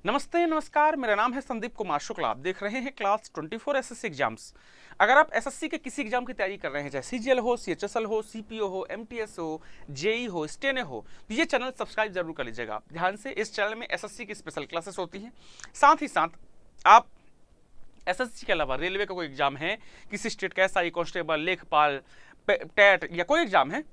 नमस्ते नमस्कार, मेरा नाम है संदीप कुमार शुक्ला। आप देख रहे हैं क्लास 24 एसएससी एग्जाम्स। अगर आप एसएससी के किसी एग्जाम की तैयारी कर रहे हैं, चाहे सीजीएल हो, सीएचएसएल हो, सीपीओ हो, एमटीएस हो, जेई हो, स्टेने हो, तो ये चैनल सब्सक्राइब जरूर कर लीजिएगा। ध्यान से, इस चैनल में एसएससी की स्पेशल क्लासेस होती हैं। साथ ही साथ आप एसएससी के अलावा रेलवे का कोई एग्जाम है, किसी स्टेट का एसआई, कांस्टेबल, लेखपाल, टेट या कोई एग्जाम है,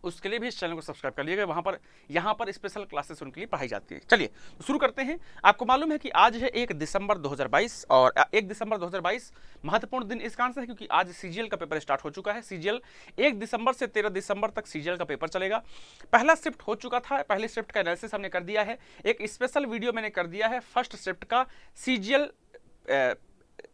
उसके लिए भी इस चैनल को सब्सक्राइब कर लीजिएगा। वहां पर यहाँ पर स्पेशल क्लासेस उनके लिए पढ़ाई जाती है। चलिए तो शुरू करते हैं। आपको मालूम है कि आज है 1 दिसंबर 2022 और 1 दिसंबर 2022 महत्वपूर्ण दिन इस कारण से है क्योंकि आज सीजीएल का पेपर स्टार्ट हो चुका है। सीजीएल 1 दिसंबर से 13 दिसंबर तक सीजीएल का पेपर चलेगा। पहला शिफ्ट हो चुका था, पहले शिफ्ट का एनालिसिस हमने कर दिया है। एक स्पेशल वीडियो मैंने कर दिया है फर्स्ट शिफ्ट का, सीजीएल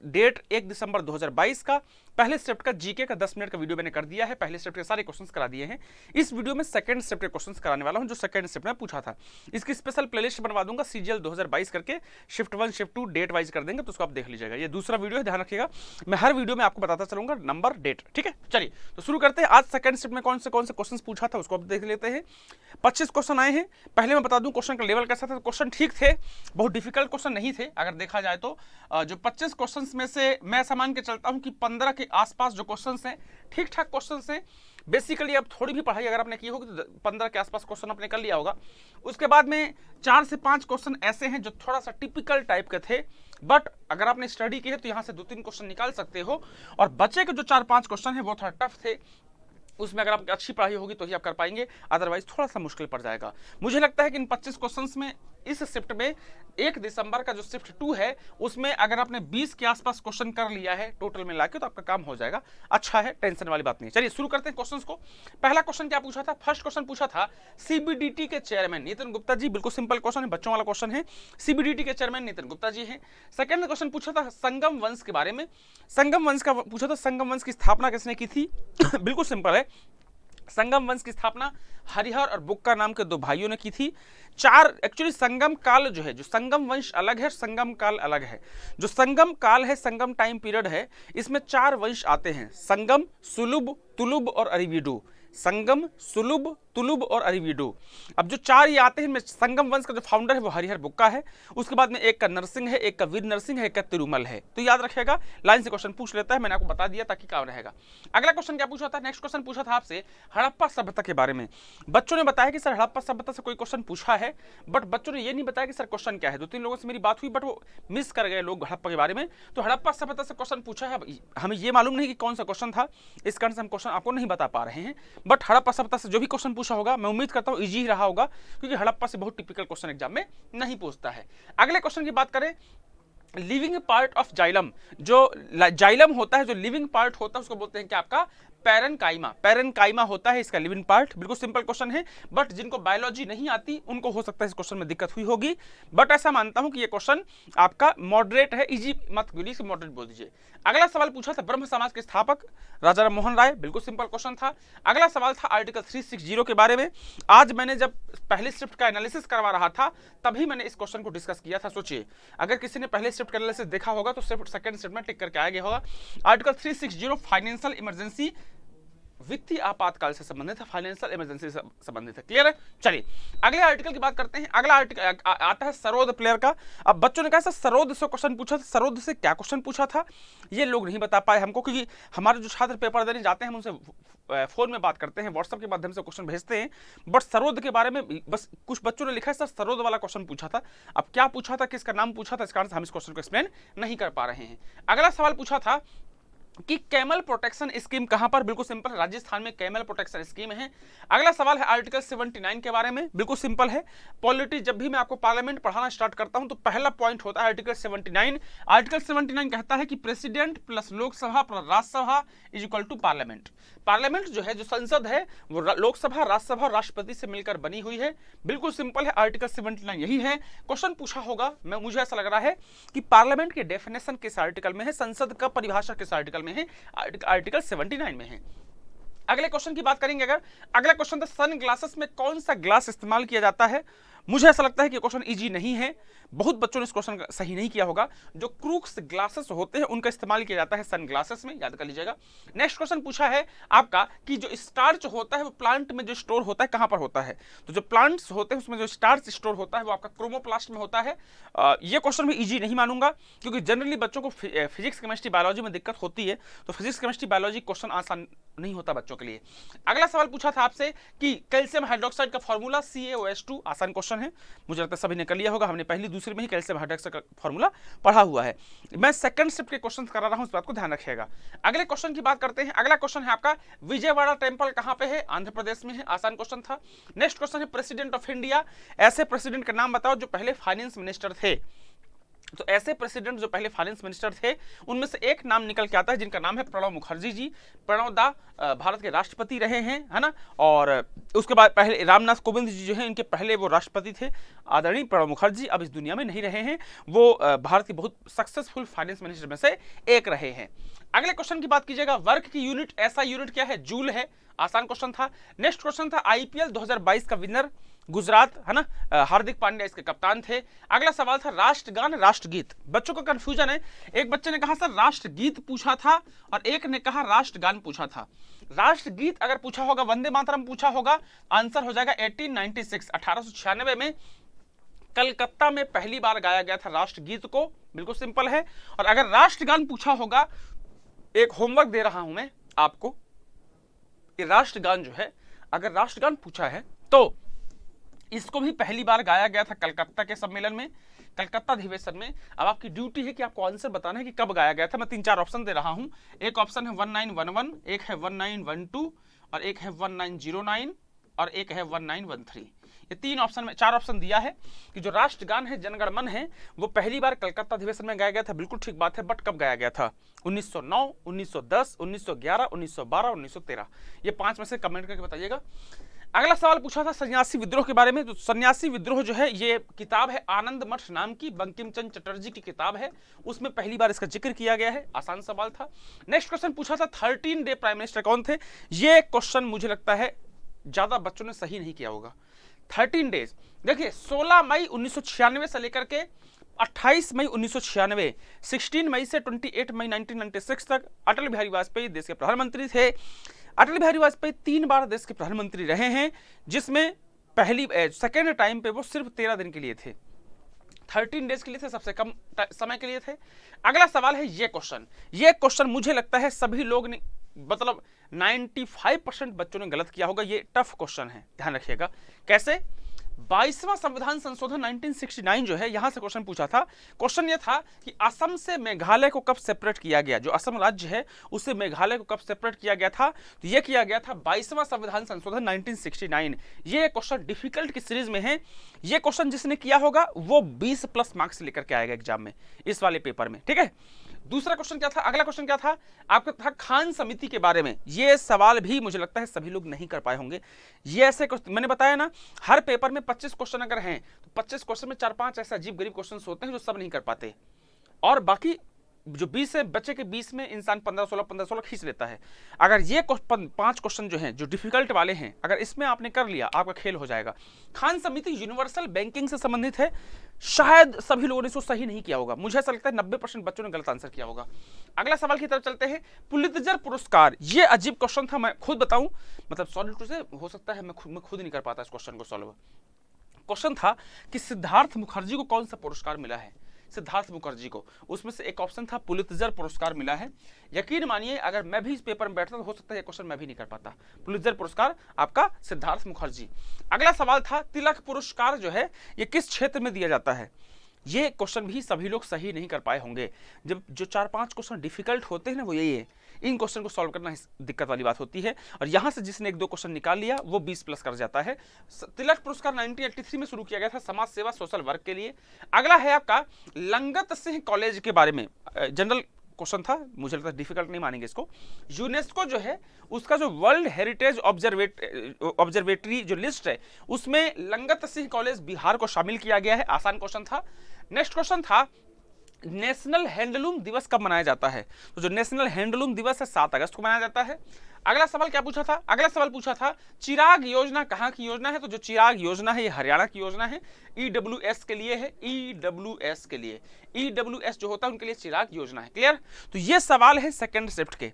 डेट 1 दिसंबर 2022 का। पहले शिफ्ट का जीके का 10 मिनट का वीडियो मैंने कर दिया है। पहले शिफ्ट के सारे क्वेश्चंस करा दिए हैं। इस वीडियो में सेकंड शिफ्ट के क्वेश्चंस कराने वाला हूं, जो सेकंड शिफ्ट में पूछा था। इसकी स्पेशल प्लेलिस्ट बनवा दूंगा, सीजीएल 2022 करके शिफ्ट 1 शिफ्ट 2 डेट वाइज कर देंगे, तो उसको आप देख लीजिएगा। ये दूसरा वीडियो है, ध्यान रखिएगा। मैं हर वीडियो में आपको बताता चलूंगा नंबर, डेट, ठीक है। चलिए तो शुरू करते हैं। आज सेकंड शिफ्ट में कौन से क्वेश्चन पूछा था उसको आप देख लेते हैं। 25 क्वेश्चन आए हैं। पहले मैं बता दूं क्वेश्चन का लेवल कैसा था। क्वेश्चन ठीक थे, बहुत डिफिकल्ट क्वेश्चन नहीं थे अगर देखा जाए तो। जो 25 क्वेश्चन में से मैं मान के चलता हूं कि 15 के आसपास जो क्वेश्चंस हैं, ठीक ठाक क्वेश्चंस हैं। बेसिकली अब थोड़ी भी पढ़ाई अगर आपने की होगी तो 15 के आसपास क्वेश्चन आपने कर लिया होगा। उसके बाद में 4 से 5 क्वेश्चन ऐसे हैं जो थोड़ा सा टिपिकल टाइप के थे, बट अगर आपने स्टडी की है तो यहां से 2-3 क्वेश्चन निकाल सकते हो। और बचे के जो 4-5 क्वेश्चन है वो थोड़ा टफ थे, उसमें अगर आपकी अच्छी पढ़ाई होगी तो ही आप कर पाएंगे, अदरवाइज थोड़ा सा मुश्किल पड़ जाएगा। मुझे लगता है कि इन 25 क्वेश्चंस में इस शिफ्ट में 1 दिसंबर का जो शिफ्ट 2 है उसमें अगर आपने 20 के आसपास क्वेश्चन कर लिया है टोटल में लाके, तो आपका काम हो जाएगा। अच्छा है, टेंशन वाली बात नहीं। चलिए शुरू करते हैं क्वेश्चंस को। पहला क्वेश्चन क्या पूछा था? फर्स्ट क्वेश्चन पूछा था सीबीडीटी के चेयरमैन नितिन गुप्ता जी। बिल्कुल सिंपल क्वेश्चन है, बच्चों वाला क्वेश्चन है। सीबीडीटी के चेयरमैन नितिन गुप्ता जी हैं। सेकंड क्वेश्चन पूछा था संगम वंश के बारे में। संगम वंश का पूछा था, संगम वंश की स्थापना किसने की थी? बिल्कुल सिंपल है, संगम वंश की स्थापना हरिहर और बुक्का नाम के 2 भाइयों ने की थी। एक्चुअली संगम काल जो है, जो संगम वंश अलग है, संगम काल अलग है। जो संगम काल है, संगम टाइम पीरियड है, इसमें 4 वंश आते हैं: संगम, सुलुभ, तुलुभ और अरिवीडू। संगम, सुलुभ, तुलुभ और अरिवीडू। अब जो 4 ये आते हैं, संगम वंश का जो फाउंडर है वो हरिहर बुक्का है। उसके बाद में एक का नरसिंह है, एक का वीर नरसिंह है, एक का तिरुमल है। तो याद रखिएगा, लाइन से क्वेश्चन पूछ लेता है, मैंने आपको बता दिया ताकि काम रहेगा। अगला क्वेश्चन क्या पूछा था? नेक्स्ट क्वेश्चन पूछा था आपसे हड़प्पा सभ्यता के बारे में। बच्चों ने बताया कि सर हड़प्पा सभ्यता से कोई क्वेश्चन पूछा है, बट बच्चों ने ये नहीं बताया कि सर क्वेश्चन क्या है। 2-3 लोगों से मेरी बात हुई बट वो मिस कर गए लोग हड़प्पा के बारे में। तो हड़प्पा सभ्यता से क्वेश्चन पूछा है, हमें ये मालूम नहीं कि कौन सा क्वेश्चन था, इस कारण से हम क्वेश्चन आपको नहीं बता पा रहे हैं। बट हड़प्पा सभ्यता से जो भी क्वेश्चन पूछा होगा, मैं उम्मीद करता हूं इजी ही रहा होगा, क्योंकि हड़प्पा से बहुत टिपिकल क्वेश्चन एग्जाम में नहीं पूछता है। अगले क्वेश्चन की बात करें, लिविंग पार्ट ऑफ जाइलम। जो जाइलम होता है, जो लिविंग पार्ट होता है, उसको बोलते हैं क्या? आपका पैरेनकाइमा। पैरेनकाइमा होता है इसका लिविंग पार्ट। बिल्कुल सिंपल क्वेश्चन है, बट जिनको बायोलॉजी नहीं आती उनको हो सकता है इस क्वेश्चन में दिक्कत हुई होगी। बट ऐसा मानता हूं कि ये क्वेश्चन आपका मॉडरेट है, इजी मत बोलिए, मॉडरेट बोल दीजिए। अगला सवाल पूछा था ब्रह्म समाज के स्थापक राजा राम मोहन राय। बिल्कुल सिंपल क्वेश्चन था। अगला सवाल था आर्टिकल 360 के बारे में। आज मैंने जब पहले शिफ्ट का एनालिसिस करवा रहा था तभी मैंने इस क्वेश्चन को डिस्कस किया था। सोचिए, अगर किसी ने पहले शिफ्ट का एनालिसिस देखा होगा तो सिर्फ सेकंड शिफ्ट में टिक करके आ गया होगा। आर्टिकल 360 फाइनेंशियल इमरजेंसी, वित्तीय आपातकाल से संबंधित है, फाइनेंशियल इमरजेंसी से संबंधित है। क्लियर है? चलिए अगले आर्टिकल की बात करते हैं। अगला आर्टिकल आता है सरोद प्लेयर का। अब बच्चों ने कहा सर सरोद से क्वेश्चन पूछा था, सरोद से क्या क्वेश्चन पूछा था ये लोग नहीं बता पाए हमको, क्योंकि हमारे जो छात्र पेपर देने जाते हैं हम उनसे फोन में बात करते हैं, व्हाट्सएप के माध्यम से क्वेश्चन भेजते हैं। बट सरोद के बारे में बस कुछ बच्चों ने लिखा है सर सरोद वाला क्वेश्चन पूछा था। अब क्या पूछा था, किसका नाम पूछा था, इस कारण से हम इस क्वेश्चन को एक्सप्लेन नहीं कर पा रहे हैं। अगला सवाल पूछा था कि कैमल प्रोटेक्शन स्कीम कहां पर? बिल्कुल सिंपल, राजस्थान में कैमल प्रोटेक्शन स्कीम है। अगला सवाल है आर्टिकल 79 के बारे में। बिल्कुल सिंपल है, पॉलिटी जब भी मैं आपको पार्लियामेंट पढ़ाना स्टार्ट करता हूं तो पहला पॉइंट होता है आर्टिकल 79। आर्टिकल 79 कहता है कि president plus Lok Sabha plus Rajya Sabha is equal to parliament. Parliament जो है, जो संसद है, वो लोकसभा, राज्यसभा और राष्ट्रपति से मिलकर बनी हुई है। बिल्कुल सिंपल है, आर्टिकल 79 यही है। क्वेश्चन पूछा होगा, मुझे ऐसा लग रहा है कि पार्लियामेंट की डेफिनेशन किस आर्टिकल में है, संसद का परिभाषा किस आर्टिकल में है? आर्टिकल 79 में है। अगले क्वेश्चन की बात करेंगे। अगर अगला क्वेश्चन था सन ग्लासेस में कौन सा ग्लास इस्तेमाल किया जाता है? मुझे ऐसा लगता है कि क्वेश्चन इजी नहीं है, बहुत बच्चों ने इस क्वेश्चन का सही नहीं किया होगा। जो क्रूक्स ग्लासेस होते हैं उनका इस्तेमाल किया जाता है सन ग्लासेस में, याद कर लीजिएगा। नेक्स्ट क्वेश्चन पूछा है आपका कि जो स्टार्च होता है वो प्लांट में जो स्टोर होता है कहां पर होता है, तो जो प्लांट्स होते हैं उसमें जो स्टार्च स्टोर होता है वो आपका क्रोमोप्लास्ट में होता है। ये क्वेश्चन भी इजी नहीं मानूंगा, क्योंकि जनरली बच्चों को फिजिक्स केमिस्ट्री बायोलॉजी में दिक्कत होती है, तो फिजिक्स केमिस्ट्री बायोलॉजी क्वेश्चन आसान नहीं होता बच्चों के लिए। अगला सवाल पूछा था आपसे कि कैल्शियम हाइड्रोक्साइड का फॉर्मूला CaOH2, आसान क्वेश्चन है, मुझे लगता है सभी ने कर लिया होगा, हमने पहली दूसरी में ही कैल्शियम हाइड्रोक्साइड का फॉर्मूला पढ़ा हुआ है। मैं सेकंड शिफ्ट के क्वेश्चन करा रहा हूं, इस बात को ध्यान रखिएगा। अगले क्वेश्चन की बात करते हैं। अगला क्वेश्चन है आपका विजयवाड़ा टेम्पल कहां पे है, आंध्र प्रदेश में है, आसान क्वेश्चन था। नेक्स्ट क्वेश्चन है प्रेसिडेंट ऑफ इंडिया, ऐसे प्रेसिडेंट का नाम बताओ जो पहले फाइनेंस मिनिस्टर थे। तो ऐसे प्रेसिडेंट जो पहले फाइनेंस मिनिस्टर थे उनमें से एक नाम निकल के आता है जिनका नाम है प्रणब मुखर्जी जी। प्रणब दा भारत के राष्ट्रपति रहे हैं, है ना, और उसके बाद पहले रामनाथ कोविंद जी जो हैं इनके पहले वो राष्ट्रपति थे। आदरणीय प्रणब मुखर्जी अब इस दुनिया में नहीं रहे हैं, वो भारत के बहुत सक्सेसफुल फाइनेंस मिनिस्टर में से एक रहे हैं। अगले क्वेश्चन की बात कीजिएगा, वर्क की यूनिट, ऐसा यूनिट क्या है, जूल है, आसान क्वेश्चन था। नेक्स्ट क्वेश्चन था IPL 2022 का विनर गुजरात, है ना, हार्दिक पांड्या इसके कप्तान थे। अगला सवाल था राष्ट्रगान राष्ट्रगीत, बच्चों का कंफ्यूजन है, एक बच्चे ने कहा सर राष्ट्रगीत पूछा था और एक ने कहा राष्ट्रगान पूछा था। राष्ट्रगीत अगर पूछा होगा वंदे मातरम पूछा होगा, आंसर हो जाएगा 1896, 1896 में कलकत्ता में पहली बार गाया गया था राष्ट्रगीत को, बिल्कुल सिंपल है। और अगर राष्ट्रगान पूछा होगा, एक होमवर्क दे रहा हूं मैं आपको, राष्ट्रगान जो है अगर राष्ट्रगान पूछा है तो इसको भी पहली बार गाया गया था कलकत्ता के सम्मेलन में, कलकत्ता अधिवेशन में। अब आपकी ड्यूटी है कि आपको आंसर बताना है कि कब गाया गया था। मैं 3-4 ऑप्शन दे रहा हूं, एक ऑप्शन है 1911, एक है 1912 और एक है 1909 और एक है 1913। ये 3 ऑप्शन में 4 ऑप्शन दिया है कि जो राष्ट्रगान है जनगण मन है वो पहली बार कलकत्ता अधिवेशन में गाया गया था, बिल्कुल ठीक बात है, बट कब गाया गया था, 1909, 1910, 1911, 1912, 1913। ये 5 में से कमेंट करके बताइएगा। अगला सवाल पूछा था सन्यासी विद्रोह के बारे में, तो सन्यासी विद्रोह जो है ये किताब है आनंद मठ नाम की, बंकिम चंद्र चटर्जी की किताब है, उसमें पहली बार इसका जिक्र किया गया है, आसान सवाल था। नेक्स्ट क्वेश्चन पूछा था 13 डे प्राइम मिनिस्टर कौन थे, ये क्वेश्चन मुझे लगता है ज्यादा बच्चों ने सही नहीं किया होगा। 13 डेज, देखिए 16 मई 1996 से लेकर के 28 मई 1996, 16 मई से 28 मई 1996 तक अटल बिहारी वाजपेयी देश के प्रधानमंत्री थे। अटल बिहारी वाजपेयी 3 बार देश के प्रधानमंत्री रहे हैं, जिसमें पहली सेकेंड टाइम पे वो सिर्फ 13 दिन के लिए थे, 13 डेज के लिए थे, सबसे कम समय के लिए थे। अगला सवाल है ये क्वेश्चन मुझे लगता है सभी लोग ने मतलब 95% बच्चों ने गलत किया होगा, ये टफ क्वेश्चन है, ध्यान रखिएगा। कैसे, 22वां संविधान संशोधन 1969 जो है यहां से क्वेश्चन पूछा था। क्वेश्चन ये था कि असम से मेघालय को कब सेपरेट किया गया, जो असम राज्य है उससे मेघालय को कब सेपरेट किया गया था, तो ये किया गया था 22वां संविधान संशोधन 1969। ये क्वेश्चन डिफिकल्ट की सीरीज में है, ये क्वेश्चन जिसने किया होगा वो 20+ मार्क्स लेकर के आएगा एग्जाम में, इस वाले पेपर में, ठीक है। दूसरा क्वेश्चन क्या था, अगला क्वेश्चन क्या था आपका, था खान समिति के बारे में। ये सवाल भी मुझे लगता है सभी लोग नहीं कर पाए होंगे। ये ऐसे मैंने बताया ना, हर पेपर में 25 क्वेश्चन अगर हैं तो 25 क्वेश्चन में 4-5 ऐसे अजीब गरीब क्वेश्चन होते हैं जो सब नहीं कर पाते, और बाकी जो 20 है बच्चे के 20 में इंसान 15-16 खींच लेता है। अगर ये 5 क्वेश्चन जो हैं जो डिफिकल्ट वाले हैं, अगर इसमें आपने कर लिया आपका खेल हो जाएगा। खान समिति यूनिवर्सल बैंकिंग से संबंधित है, शायद सभी लोगों ने इसको सही नहीं किया होगा, मुझे ऐसा लगता है 90% बच्चों ने गलत आंसर किया होगा। अगला सवाल की तरफ चलते हैं, पुलित्जर पुरस्कार, ये अजीब क्वेश्चन था, मैं खुद बताऊं मतलब सॉल्व से हो सकता है मैं खुद नहीं कर पाता इस क्वेश्चन को सॉल्व। क्वेश्चन था कि सिद्धार्थ मुखर्जी को कौन सा पुरस्कार मिला है, सिद्धार्थ मुखर्जी को, उसमें से एक ऑप्शन था पुलित्जर पुरस्कार मिला है। यकीन मानिए अगर मैं भी इस पेपर में बैठता तो हो सकता है ये क्वेश्चन मैं भी नहीं कर पाता, पुलित्जर पुरस्कार आपका सिद्धार्थ मुखर्जी। अगला सवाल था तिलक पुरस्कार जो है ये किस क्षेत्र में दिया जाता है, ये क्वेश्चन भी सभी लोग सही नहीं कर पाए होंगे। जब जो 4-5 क्वेश्चन डिफिकल्ट होते हैं ना वो यही है, इन क्वेश्चन को सॉल्व करना दिक्कत वाली बात होती है, और यहां से जिसने 1-2 क्वेश्चन निकाल लिया वो 20+ कर जाता है। तिलक पुरस्कार 1983 में शुरू किया गया था समाज सेवा सोशल वर्क के लिए। अगला है आपका लंगत सिंह कॉलेज के बारे में, जनरल क्वेश्चन था, मुझे लगता है डिफिकल्ट नहीं मानेंगे इसको। यूनेस्को जो है उसका जो वर्ल्ड हेरिटेज ऑब्जर्वेटरी जो लिस्ट है उसमें लंगत सिंह कॉलेज बिहार को शामिल किया गया है, आसान क्वेश्चन था। नेक्स्ट क्वेश्चन था नेशनल हैंडलूम दिवस कब मनाया जाता है? तो जो नेशनल हैंडलूम दिवस है 7 अगस्त को मनाया जाता है। अगला सवाल क्या पूछा था? अगला सवाल पूछा था चिराग योजना कहाँ की योजना है? तो जो चिराग योजना है ये हरियाणा की योजना है, ईडब्ल्यूएस के लिए है, ईडब्ल्यूएस के लिए, ईडब्ल्यूएस जो होता है उनके लिए चिराग योजना है। क्लियर? तो ये सवाल है सेकंड शिफ्ट के।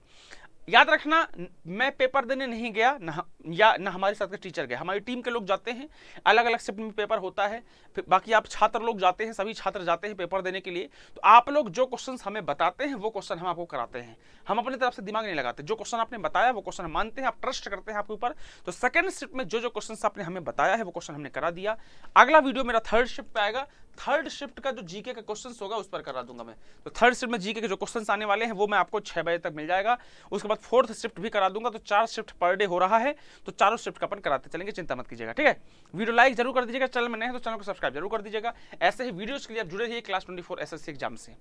याद रखना, मैं पेपर देने नहीं गया ना हमारे साथ के टीचर गए, हमारी टीम के लोग जाते हैं, अलग अलग शिफ्ट में पेपर होता है, बाकी आप छात्र लोग जाते हैं, सभी छात्र जाते हैं पेपर देने के लिए। तो आप लोग जो क्वेश्चंस हमें बताते हैं वो क्वेश्चन हम आपको कराते हैं, हम अपनी तरफ से दिमाग नहीं लगाते। जो क्वेश्चन आपने बताया वो क्वेश्चन हम मानते हैं, आप ट्रस्ट करते हैं आपके ऊपर। तो सेकंड शिफ्ट में जो जो क्वेश्चन आपने हमें बताया है वो क्वेश्चन हमने करा दिया। अगला वीडियो मेरा थर्ड शिफ्ट पे आएगा, थर्ड शिफ्ट का जो जीके का क्वेश्चंस होगा उस पर करा दूंगा मैं। तो थर्ड शिफ्ट में जीके के जो क्वेश्चंस आने वाले हैं वो मैं आपको 6 बजे तक मिल जाएगा। उसके बाद फोर्थ शिफ्ट भी करा दूंगा। तो 4 शिफ्ट पर डे हो रहा है, तो चारों शिफ्ट का अपन कराते चलेंगे, चिंता मत कीजिएगा। ठीक है, वीडियो लाइक जरूर कर दीजिएगा, चैनल में नए हैं तो चैनल को सब्सक्राइब जरूर कर दीजिएगा। ऐसे ही वीडियोस के लिए आप जुड़े रहिए क्लास 24 एसएससी एग्जाम से।